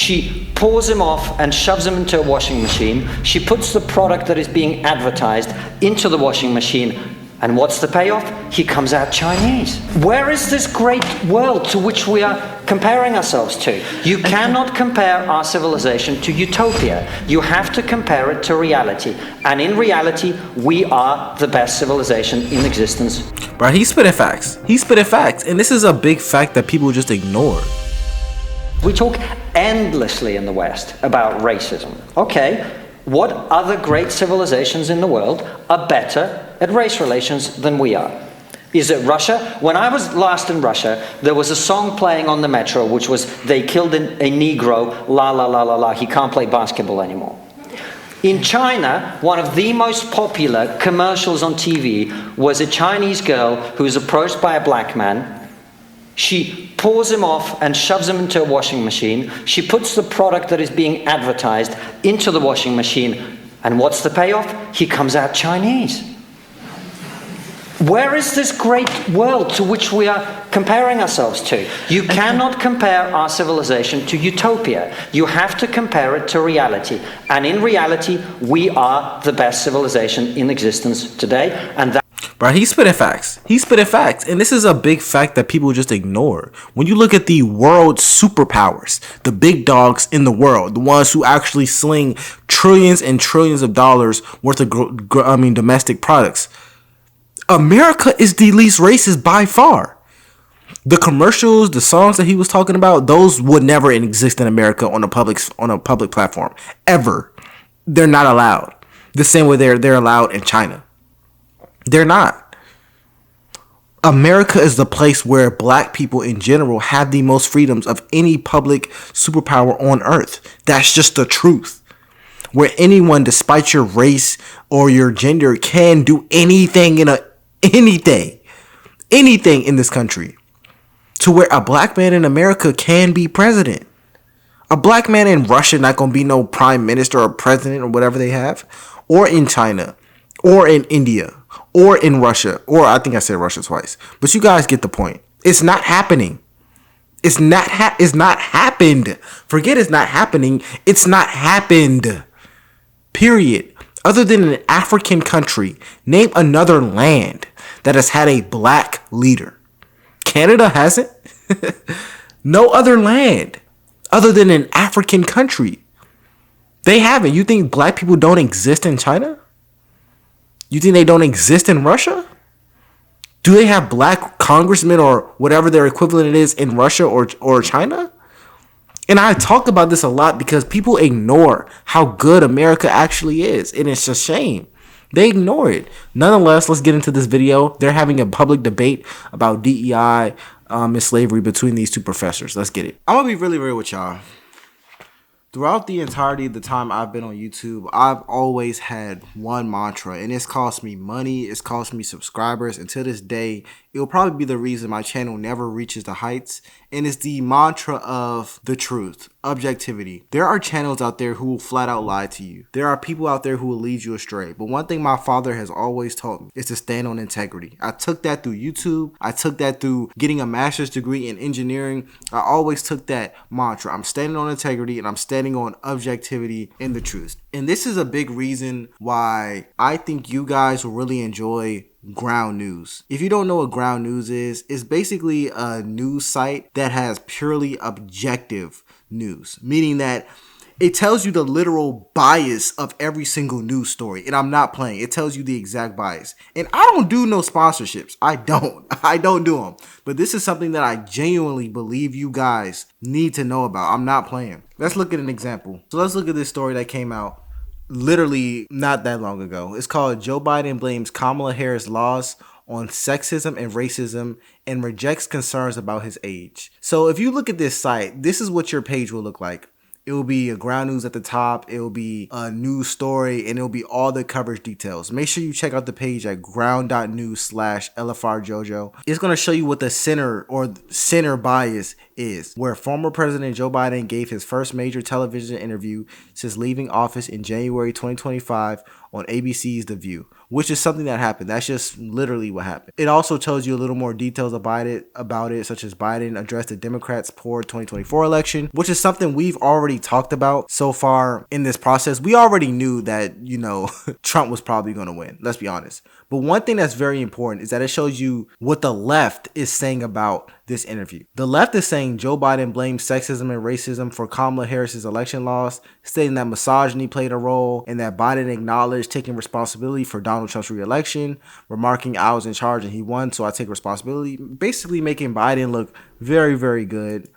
She pulls him off and shoves him into a washing machine. She puts the product that is being advertised into the washing machine. And what's the payoff? He comes out Chinese. Where is this great world to which we are comparing ourselves to? You cannot compare our civilization to utopia. You have to compare it to reality. And in reality, we are the best civilization in existence. Bro, he's spitting facts. He's spitting facts. And this is a big fact that people just ignore. We talk endlessly in the West about racism. Okay, what other great civilizations in the world are better at race relations than we are? Is it Russia? When I was last in Russia, there was a song playing on the metro which was, "They killed a Negro, la la la la la, he can't play basketball anymore." In China, one of the most popular commercials on TV was a Chinese girl who was approached by a black man. She pulls him off and shoves him into a washing machine. She puts the product that is being advertised into the washing machine. And what's the payoff? He comes out Chinese. Where is this great world to which we are comparing ourselves to? You cannot compare our civilization to utopia. You have to compare it to reality. And in reality, we are the best civilization in existence today. And that. Bro, he's spitting facts. He's spitting facts. And this is a big fact that people just ignore. When you look at the world superpowers, the big dogs in the world, the ones who actually sling trillions and trillions of dollars worth of domestic products, America is the least racist by far. The commercials, the songs that he was talking about, those would never exist in America on a public platform ever. They're not allowed. The same way they're allowed in China. They're not. America is the place where black people in general have the most freedoms of any public superpower on earth. That's just the truth. Where anyone, despite your race or your gender, can do anything anything in this country. To where a black man in America can be president. A black man in Russia not gonna be no prime minister or president or whatever they have. Or in China. Or in India. Or in Russia. Or I think I said Russia twice. But you guys get the point. It's not happening. It's not happened. Forget it's not happening. It's not happened. Period. Other than an African country, name another land that has had a black leader. Canada hasn't. No other land other than an African country. They haven't. You think black people don't exist in China? You think they don't exist in Russia? Do they have black congressmen or whatever their equivalent is in Russia or China? And I talk about this a lot because people ignore how good America actually is. And it's a shame. They ignore it. Nonetheless, let's get into this video. They're having a public debate about DEI and slavery between these two professors. Let's get it. I'm going to be really real with y'all. Throughout the entirety of the time I've been on YouTube, I've always had one mantra, and it's cost me money, it's cost me subscribers, and to this day, it will probably be the reason my channel never reaches the heights, and it's the mantra of the truth, objectivity. There are channels out there who will flat out lie to you. There are people out there who will lead you astray, but one thing my father has always taught me is to stand on integrity. I took that through YouTube, I took that through getting a master's degree in engineering. I always took that mantra. I'm standing on integrity, and I'm standing on objectivity and the truth. And this is a big reason why I think you guys will really enjoy Ground News. If you don't know what Ground News is, it's basically a news site that has purely objective news, meaning that it tells you the literal bias of every single news story. And I'm not playing. It tells you the exact bias. And I don't do no sponsorships. I don't do them. But this is something that I genuinely believe you guys need to know about. I'm not playing. Let's look at an example. So let's look at this story that came out literally not that long ago. It's called Joe Biden blames Kamala Harris laws on sexism and racism and rejects concerns about his age. So if you look at this site, this is what your page will look like. It will be a Ground News at the top. It will be a news story, and it will be all the coverage details. Make sure you check out the page at ground.news/LFR Jojo. It's going to show you what the center bias is, where former President Joe Biden gave his first major television interview since leaving office in January 2025 on ABC's The View, which is something that happened. That's just literally what happened. It also tells you a little more details about it, such as Biden addressed the Democrats' poor 2024 election, which is something we've already talked about so far in this process. We already knew that, Trump was probably going to win. Let's be honest. But one thing that's very important is that it shows you what the left is saying about this interview. The left is saying Joe Biden blames sexism and racism for Kamala Harris's election loss, stating that misogyny played a role and that Biden acknowledged taking responsibility for Donald Trump's re-election, remarking, "I was in charge and he won, so I take responsibility," basically making Biden look very, very good.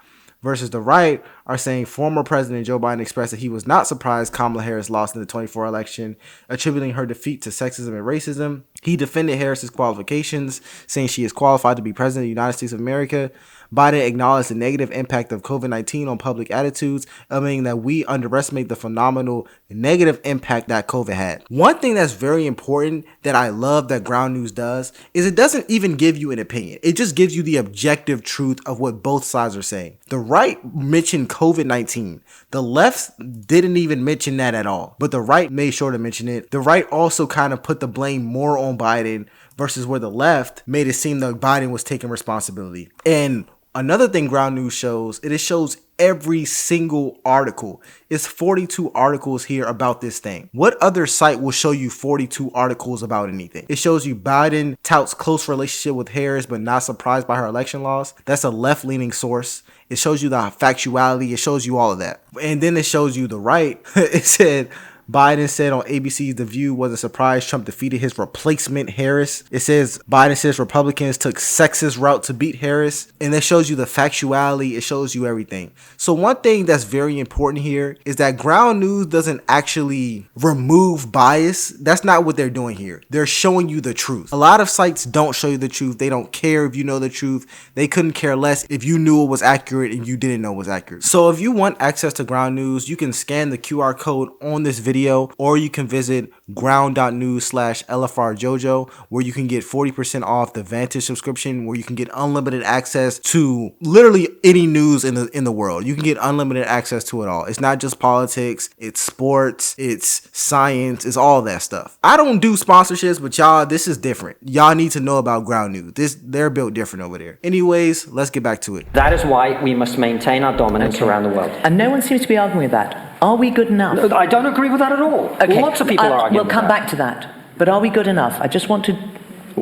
Versus the right are saying former President Joe Biden expressed that he was not surprised Kamala Harris lost in the 2024 election, attributing her defeat to sexism and racism. He defended Harris's qualifications, saying she is qualified to be President of the United States of America. Biden acknowledged the negative impact of COVID-19 on public attitudes, admitting that we underestimate the phenomenal negative impact that COVID had. One thing that's very important that I love that Ground News does is it doesn't even give you an opinion. It just gives you the objective truth of what both sides are saying. The right mentioned COVID-19. The left didn't even mention that at all, but the right made sure to mention it. The right also kind of put the blame more on Biden versus where the left made it seem that Biden was taking responsibility. And another thing Ground News shows, it shows every single article. It's 42 articles here about this thing. What other site will show you 42 articles about anything? It shows you Biden touts close relationship with Harris, but not surprised by her election loss. That's a left-leaning source. It shows you the factuality. It shows you all of that. And then it shows you the right. It said, Biden said on ABC's The View wasn't surprised Trump defeated his replacement Harris. It says Biden says Republicans took sexist route to beat Harris. And it shows you the factuality. It shows you everything. So one thing that's very important here is that Ground News doesn't actually remove bias. That's not what they're doing here. They're showing you the truth. A lot of sites don't show you the truth. They don't care if you know the truth. They couldn't care less if you knew it was accurate and you didn't know it was accurate. So if you want access to Ground News, you can scan the QR code on this video, or you can visit ground.news/LFRJojo, where you can get 40% off the Vantage subscription, where you can get unlimited access to literally any news in the world. You can get unlimited access to it all. It's not just politics, it's sports, it's science, it's all that stuff. I don't do sponsorships, but y'all, this is different. Y'all need to know about Ground News. They're built different over there. Anyways, let's get back to it. That is why we must maintain our dominance around the world. And no one seems to be arguing with that. Are we good enough? No, I don't agree with that at all. Okay. Lots of people are arguing. We'll come back to that. But are we good enough? I just want to...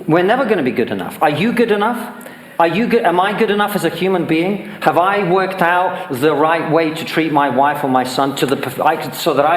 We're never going to be good enough. Are you good enough? Are you good? Am I good enough as a human being? Have I worked out the right way to treat my wife or my son so that I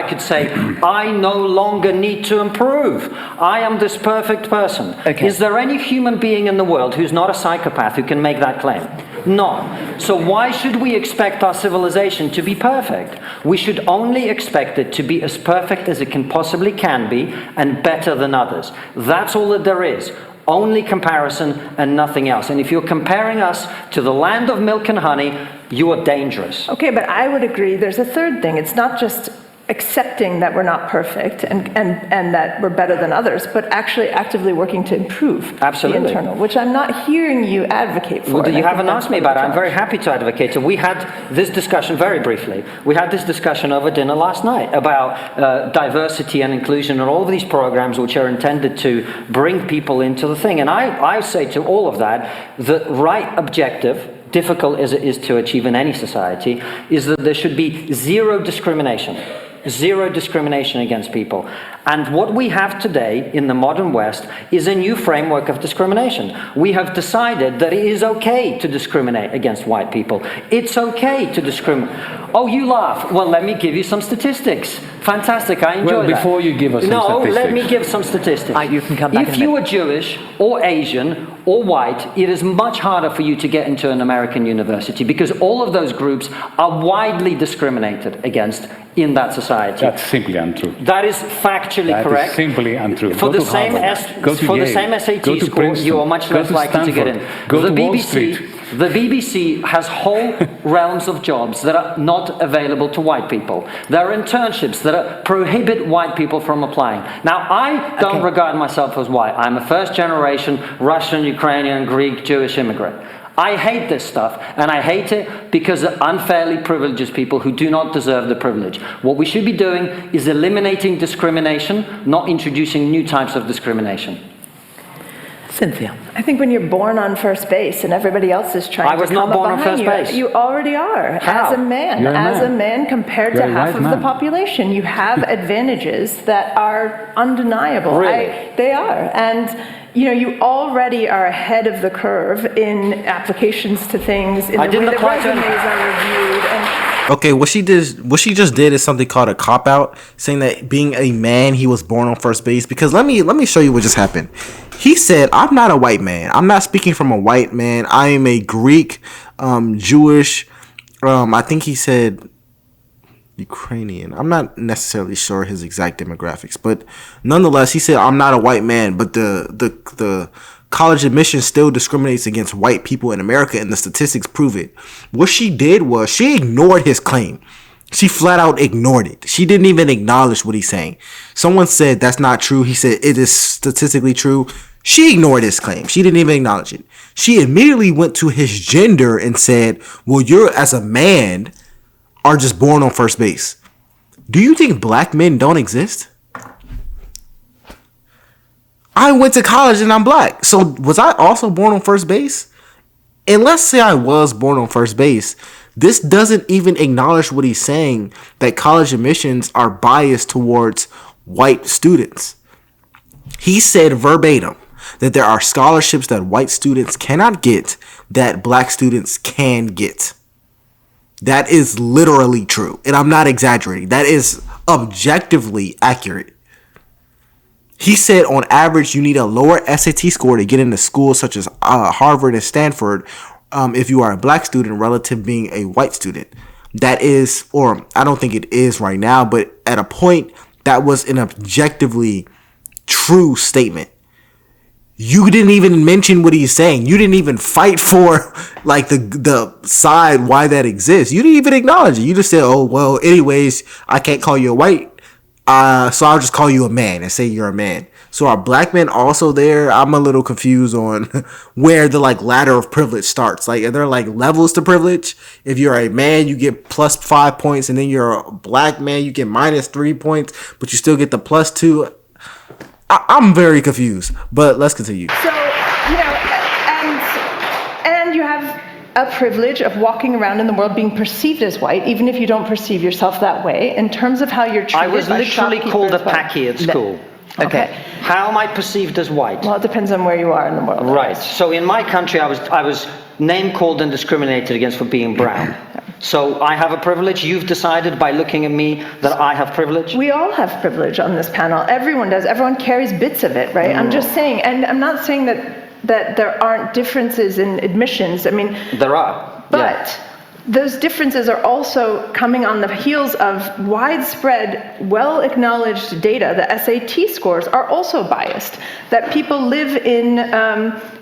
could say, I no longer need to improve. I am this perfect person. Okay. Is there any human being in the world who's not a psychopath who can make that claim? No. So why should we expect our civilization to be perfect? We should only expect it to be as perfect as it possibly can be and better than others. That's all that there is. Only comparison and nothing else. And if you're comparing us to the land of milk and honey, you are dangerous. Okay, but I would agree there's a third thing. It's not just accepting that we're not perfect and that we're better than others, but actually actively working to improve Absolutely. The internal, which I'm not hearing you advocate for. Well, you haven't asked me about it. I'm very happy to advocate it. We had this discussion very briefly. We had this discussion over dinner last night about diversity and inclusion and all of these programs which are intended to bring people into the thing. And I say to all of that, the right objective, difficult as it is to achieve in any society, is that there should be zero discrimination. Zero discrimination against people. And what we have today in the modern West is a new framework of discrimination. We have decided that it is okay to discriminate against white people. It's okay to discriminate. Oh, you laugh. Well, let me give you some statistics. Fantastic, I enjoy that. Well, before you give us some statistics. No, let me give some statistics. You can come back if you are Jewish or Asian or white, it is much harder for you to get into an American university because all of those groups are widely discriminated against in that society. That's simply untrue. That is factually correct. That is simply untrue. For the same SAT score, you are much less likely to get in. The BBC has whole realms of jobs that are not available to white people. There are internships that prohibit white people from applying. Now, I don't regard myself as white. I'm a first-generation Russian, Ukrainian, Greek, Jewish immigrant. I hate this stuff, and I hate it because it unfairly privileges people who do not deserve the privilege. What we should be doing is eliminating discrimination, not introducing new types of discrimination. Cynthia. I think when you're born on first base and everybody else is trying I was to not come born up on behind first base. you already are. How? As a man. You're a As a man. man compared You're to a half white of the man. population. You have advantages that are undeniable. Really? They are. And you already are ahead of the curve in applications to things, in I the way didn't that apply to resumes anything. are reviewed. And Okay, what she just did is something called a cop out, saying that being a man, he was born on first base. Because let me show you what just happened. He said, "I'm not a white man. I'm not speaking from a white man. I am a Greek, Jewish. I think he said Ukrainian. I'm not necessarily sure his exact demographics, but nonetheless, he said, I'm not a white man, but the college admission still discriminates against white people in America, and the statistics prove it." What she did was she ignored his claim. She flat out ignored it. She didn't even acknowledge what he's saying. Someone said that's not true. He said it is statistically true. She ignored his claim. She didn't even acknowledge it. She immediately went to his gender and said, well, you're as a man are just born on first base. Do you think black men don't exist? I went to college and I'm black. So was I also born on first base? And let's say I was born on first base. This doesn't even acknowledge what he's saying, that college admissions are biased towards white students. He said verbatim that there are scholarships that white students cannot get that black students can get. That is literally true. And I'm not exaggerating. That is objectively accurate. He said on average, you need a lower SAT score to get into schools such as Harvard and Stanford if you are a black student relative being a white student. That is, or I don't think it is right now, but at a point, that was an objectively true statement. You didn't even mention what he's saying. You didn't even fight for like the side why that exists. You didn't even acknowledge it. You just said, oh, well, anyways, I can't call you a white. So I'll just call you a man and say you're a man. So are black men also there? I'm a little confused on where the like ladder of privilege starts. Like, are there like levels to privilege? If you're a man, you get plus 5 points, and then you're a black man, you get minus 3 points, but you still get the plus 2. I'm very confused, but let's continue. so, and you have a privilege of walking around in the world being perceived as white, even if you don't perceive yourself that way, in terms of how you're treated. I was by literally shopkeepers, called a by- packy at school. Okay. How am I perceived as white? Well, it depends on where you are in the world. Right. So in my country, I was name called and discriminated against for being brown. So I have a privilege. You've decided by looking at me that I have privilege. We all have privilege on this panel. Everyone does. Everyone carries bits of it, right? I'm just saying, and I'm not saying that there aren't differences in admissions. I mean, There are. but Yeah. those differences are also coming on the heels of widespread, well-acknowledged data. The SAT scores are also biased. That people live in,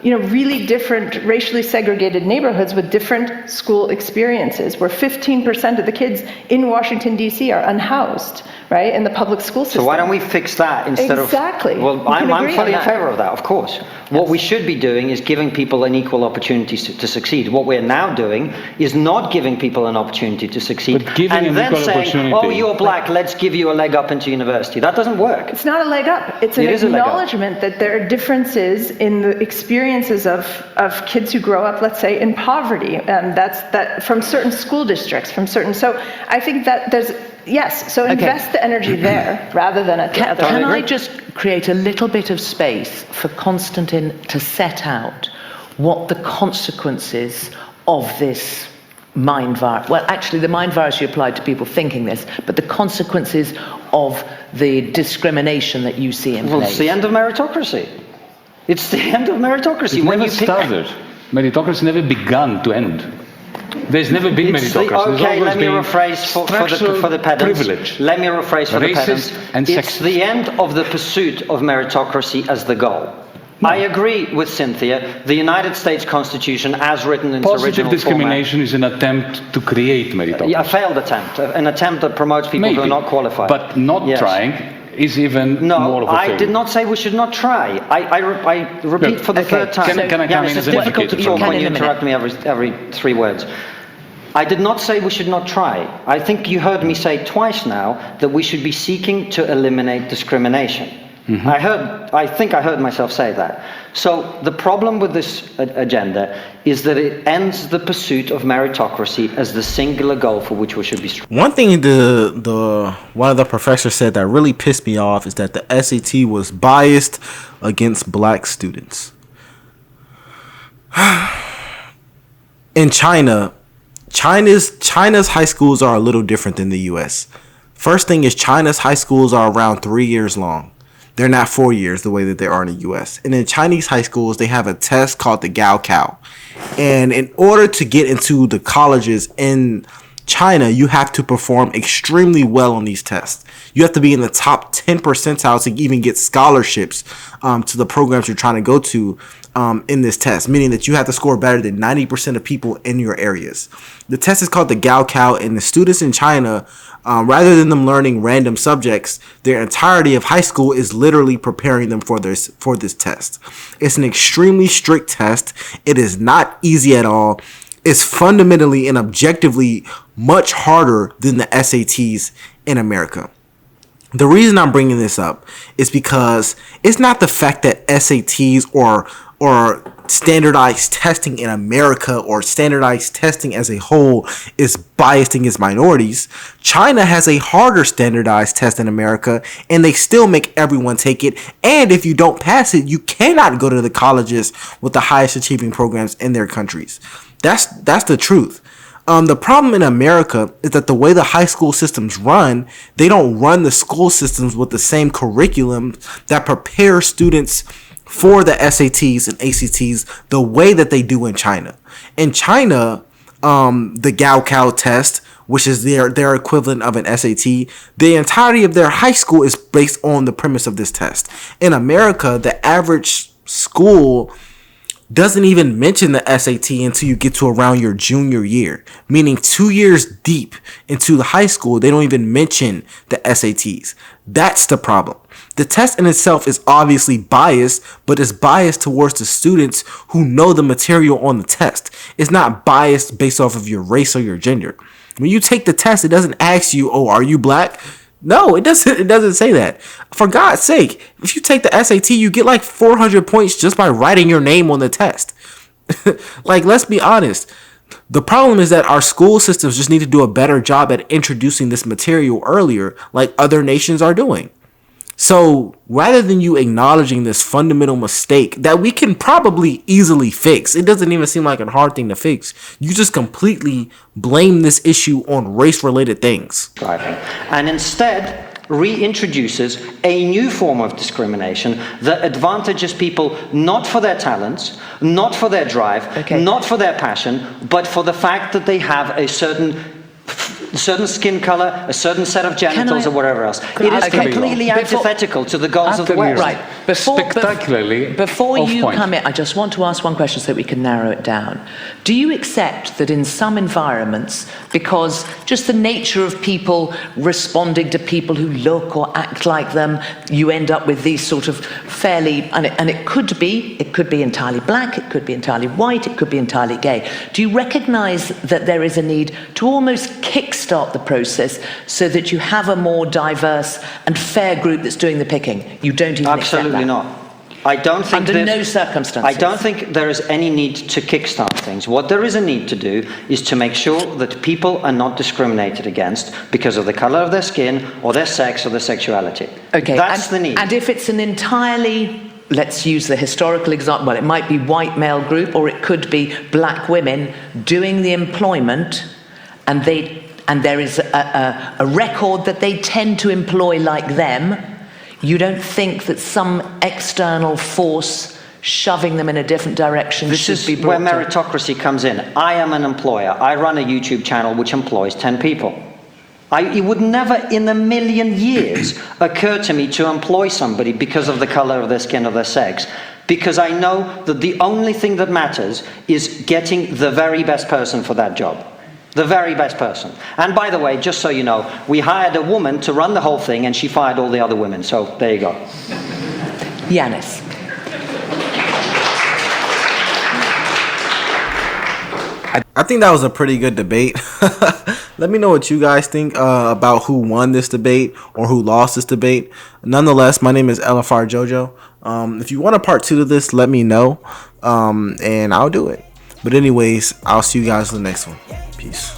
really different racially segregated neighborhoods with different school experiences, where 15% of the kids in Washington, D.C. are unhoused, right, in the public school system. So why don't we fix that instead Exactly. of... Well, We can I'm agree fully on in that. favor of that, of course. What we should be doing is giving people an equal opportunity to succeed. What we're now doing is not giving people an opportunity to succeed But giving and an then equal saying, opportunity. oh, you're black, let's give you a leg up into university. That doesn't work. It's not a leg up. It's an It is a leg up. acknowledgement that there are differences in the experiences of kids who grow up, let's say, in poverty. That from certain school districts, from certain. So I think that there's, yes, so invest the energy there rather than at the other. Can I just create a little bit of space for Konstantin to set out what the consequences of this mind virus, well, actually the mind virus you applied to people thinking this, but the consequences of the discrimination that you see in Well, place? it's the end of meritocracy. It's the end of meritocracy. It When never you pick- started. Meritocracy never begun to end. There's never been It's the- meritocracy. There's okay, always let me been rephrase for the pedants. privilege. Let me rephrase for the Racist pedants. and It's sexist. the end of the pursuit of meritocracy as the goal. I agree with Cynthia. The United States Constitution, as written in its Positive original discrimination is an attempt to create format, meritocracy. a failed attempt, an attempt that promotes people who are not qualified. But not Yes. trying is even No, more of a I failure. did not say we should not try. I repeat Look, for the third time. Can I come in it's as an difficult to advocate talk for when you? you In a interrupt me every 3 words. I did not say we should not try. I think you heard me say twice now that we should be seeking to eliminate discrimination. I think I heard myself say that. So the problem with this agenda is that it ends the pursuit of meritocracy as the singular goal for which we should be striving. One thing one of the professors said that really pissed me off is that the SAT was biased against black students. In China's high schools are a little different than the US. First thing is China's high schools are around 3 years long. They're not 4 years the way that they are in the US. And in Chinese high schools, they have a test called the Gaokao. And in order to get into the colleges in China, you have to perform extremely well on these tests. You have to be in the top 10 percentile to even get scholarships to the programs you're trying to go to in this test, meaning that you have to score better than 90% of people in your areas. The test is called the Gaokao, and the students in China, rather than them learning random subjects, their entirety of high school is literally preparing them for this test. It's an extremely strict test. It is not easy at all. It's fundamentally and objectively much harder than the SATs in America. The reason I'm bringing this up is because it's not the fact that SATs or standardized testing in America or standardized testing as a whole is biased against minorities. China has a harder standardized test in America, and they still make everyone take it. And if you don't pass it, you cannot go to the colleges with the highest achieving programs in their countries. That's the truth. The problem in America is that the way the high school systems run, they don't run the school systems with the same curriculum that prepare students for the SATs and ACTs the way that they do in China. In China, the Gaokao test, which is their equivalent of an SAT, the entirety of their high school is based on the premise of this test. In America, the average school doesn't even mention the SAT until you get to around your junior year, meaning 2 years deep into the high school, they don't even mention the SATs. That's the problem. The test in itself is obviously biased, but it's biased towards the students who know the material on the test. It's not biased based off of your race or your gender. When you take the test, it doesn't ask you, oh, are you black? No, it doesn't say that. For God's sake, if you take the SAT, you get like 400 points just by writing your name on the test. Like, let's be honest. The problem is that our school systems just need to do a better job at introducing this material earlier, like other nations are doing. So rather than you acknowledging this fundamental mistake that we can probably easily fix, it doesn't even seem like a hard thing to fix. You just completely blame this issue on race-related things. And instead reintroduces a new form of discrimination that advantages people not for their talents, not for their drive, not for their passion, but for the fact that they have a certain skin color, a certain set of genitals, or whatever else. It is completely antithetical to the goals of the West. Right. Spectacularly Before you off-point. come in, I just want to ask one question so that we can narrow it down. Do you accept that in some environments, because just the nature of people responding to people who look or act like them, you end up with these sort of fairly, and it could be entirely black, it could be entirely white, it could be entirely gay. Do you recognize that there is a need to almost kickstart the process so that you have a more diverse and fair group that's doing the picking? You don't even accept that? Absolutely not. I don't think Under no circumstances. I don't think there is any need to kickstart things. What there is a need to do is to make sure that people are not discriminated against because of the color of their skin or their sex or their sexuality. Okay, That's the need. And if it's an entirely, let's use the historical example, well, it might be white male group or it could be black women doing the employment, and there is a record that they tend to employ like them, you don't think that some external force shoving them in a different direction should be brought This is where meritocracy comes in. I am an employer. I run a YouTube channel which employs 10 people. It would never in a million years occur to me to employ somebody because of the color of their skin or their sex, because I know that the only thing that matters is getting the very best person for that job. The very best person. And by the way, just so you know, we hired a woman to run the whole thing and she fired all the other women. So there you go. Yanis. I think that was a pretty good debate. Let me know what you guys think about who won this debate or who lost this debate. Nonetheless, my name is Elafar Jojo. If you want a part 2 to this, let me know, and I'll do it. But anyways, I'll see you guys in the next one. Peace.